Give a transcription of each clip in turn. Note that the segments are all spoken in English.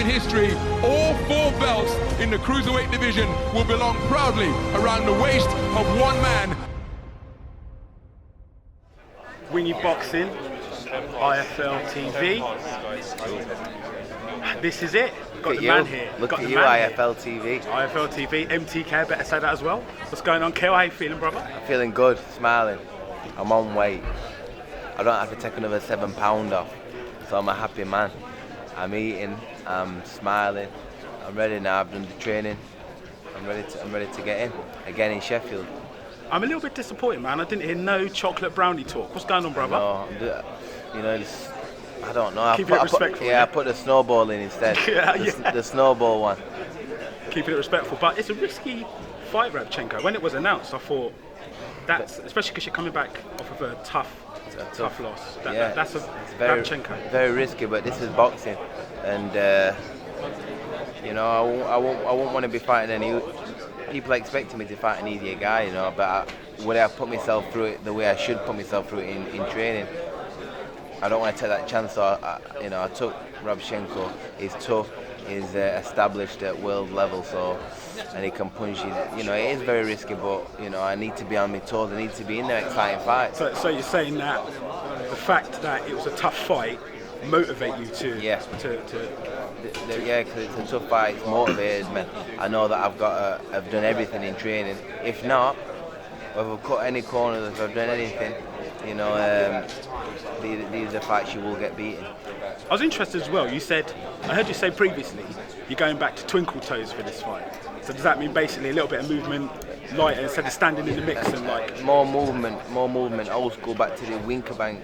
in history, all 4 belts in the cruiserweight division will belong proudly around the waist of one man. Wingy Boxing, IFL TV. This is it. Got the man here. Look at you, IFL TV. IFL TV, MTK, better say that as well. What's going on, Kell? How you feeling, brother? I'm feeling good, smiling. I'm on weight. I don't have to take another £7 off, so I'm a happy man. I'm eating, I'm smiling. I'm ready now. I've done the training. I'm ready to get in again in Sheffield. I'm a little bit disappointed, man. I didn't hear no chocolate brownie talk. What's going on, brother? No, you know, I don't know. Keep it respectful. I put the snowball in instead. The snowball one. Keeping it respectful, but it's a risky fight, Rabchenko. When it was announced, I thought that's, especially because you're coming back off of a tough loss. That's very, Rabchenko. Very risky, but this is boxing, and you know, I won't want to be fighting any. People expecting me to fight an easier guy, you know, but would I put myself through it the way I should put myself through it in training? I don't want to take that chance. So I took Rabchenko. He's tough. He's established at world level, so and he can punch. You know, it is very risky, but you know, I need to be on my toes. I need to be in there exciting fights. So you're saying that the fact that it was a tough fight motivate you to? Yeah. Yeah, because it's a tough fight. It's motivated me. I know that I've done everything in training. If not, if I've cut any corners, if I've done anything, you know, these are the fights you will get beaten. I was interested as well. I heard you say previously you're going back to twinkle toes for this fight. So does that mean basically a little bit of movement, lighter instead of standing in the mix and like more movement, old school, back to the Eubank,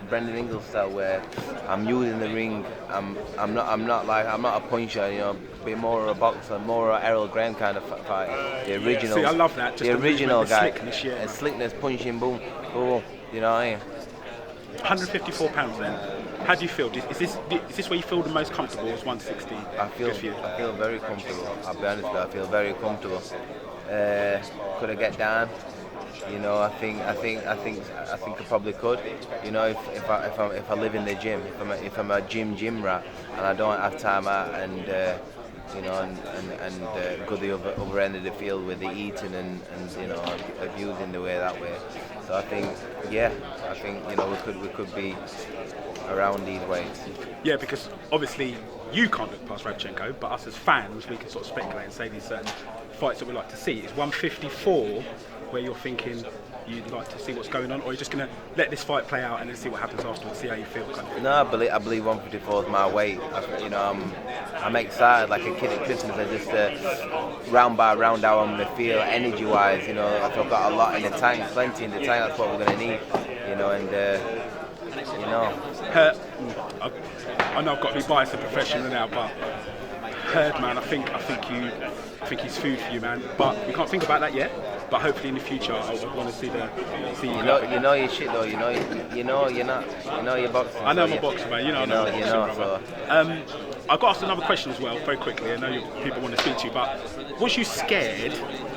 Brendan Ingle style, where I'm using the ring. I'm not a puncher, you know, a bit more of a boxer, more of a Errol Graham kind of fight. The original. See, I love that. Just the original guy. Slickness, yeah. And slickness, punching, boom, boom. You know what I mean? 154 pounds then. How do you feel? Is this where you feel the most comfortable? Is 160? I feel very comfortable. I'll be honest with you, I feel very comfortable. Could I get down? You know, I think I probably could. You know, if I live in the gym, if I'm a gym rat and I don't have time out and you know, and go the other end of the field with the eating and you know, abusing the way that way. So I think you know, we could be around these weights. Yeah, because obviously you can't look past Rabchenko, but us as fans, we can sort of speculate and say these certain fights that we'd like to see. Is 154 where you're thinking you'd like to see what's going on, or you're just going to let this fight play out and then see what happens afterwards, see how you feel? Kind of. No, I believe 154 is my weight. You know, I'm excited like a kid at Christmas. I just round by round how I'm going to feel energy-wise. You know, I've got a lot in the tank, plenty in the tank. That's what we're going to need. You know, and you know. I know I've got to be biased and professional now, but Herd, man, I think he's food for you, man. But we can't think about that yet. But hopefully in the future, I want to see you. You know your shit though. You know your boxing. I know I'm a boxer, man. You know. So. I got asked another question as well, very quickly. I know people want to speak to you, but was you scared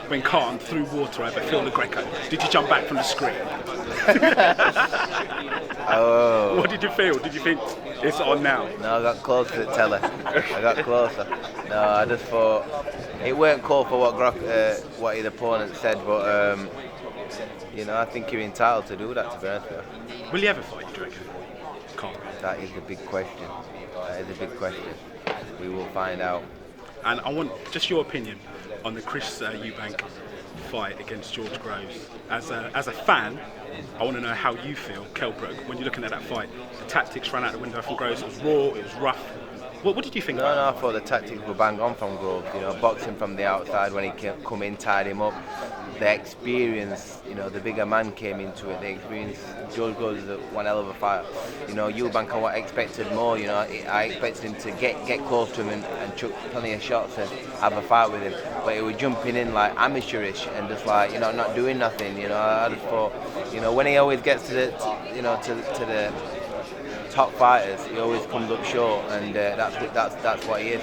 when Khan threw water over Phil the Greco? Did you jump back from the screen? Oh. What did you feel? Did you think it's on now? No, I got close to the teller. I got closer. No, I just thought it weren't called for what his opponent said, but you know, I think you're entitled to do that, to be honest with you. Will he ever fight, do you reckon? Khan? That is the big question. That is a big question. We will find out. And I want just your opinion on the Chris Eubank fight against George Groves. As a fan, I want to know how you feel, Kell Brook, when you're looking at that fight. The tactics ran out the window from Groves. It was raw, it was rough. What did you think about it? No, I thought the tactics were bang on from Groves. You know, boxing from the outside when he come in, tied him up. The experience, you know, the bigger man came into it. The experience, George Groves is one hell of a fighter. You know, Eubank, I expected more. You know, I expected him to get close to him and chuck plenty of shots and have a fight with him. But he was jumping in like amateurish and just like, you know, not doing nothing. You know, I just thought, you know, when he always gets to the top fighters, he always comes up short, and that's what he is.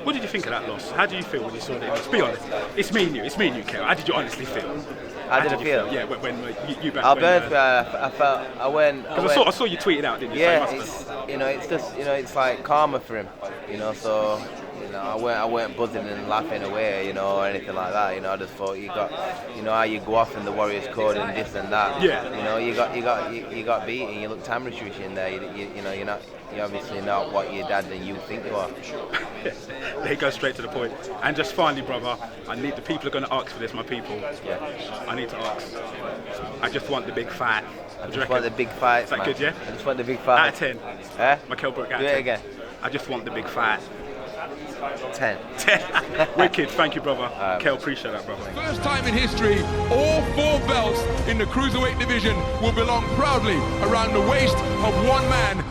What did you think of that loss? How do you feel when you saw it? Let's be honest. It's me and you, Kell. How did you honestly feel? How did I feel? Yeah, when you back. I'll be honest, I went. Because I saw you tweet it out, didn't you? Yeah, it's, you know, it's just, you know, it's like karma for him. You know, so You know, I weren't buzzing and laughing away, you know, or anything like that. You know, I just thought you got, you know, how you go off in the Warriors code and this and that. Yeah. You know, you got beat and you look amateurish in there. You know, you're obviously not what your dad and you think you are. They go straight to the point. And just finally, brother, I need the people are going to ask for this, my people. Yeah. I need to ask. I just want the big fight. I just want the big fight. Is that good, yeah? I just want the big fight. Out of 10. Eh? My Kell Brook, out Do of 10. it again. I just want the big fight. 10. 10. Wicked, thank you, brother. Kell, appreciate that, brother. First time in history, all 4 belts in the cruiserweight division will belong proudly around the waist of one man.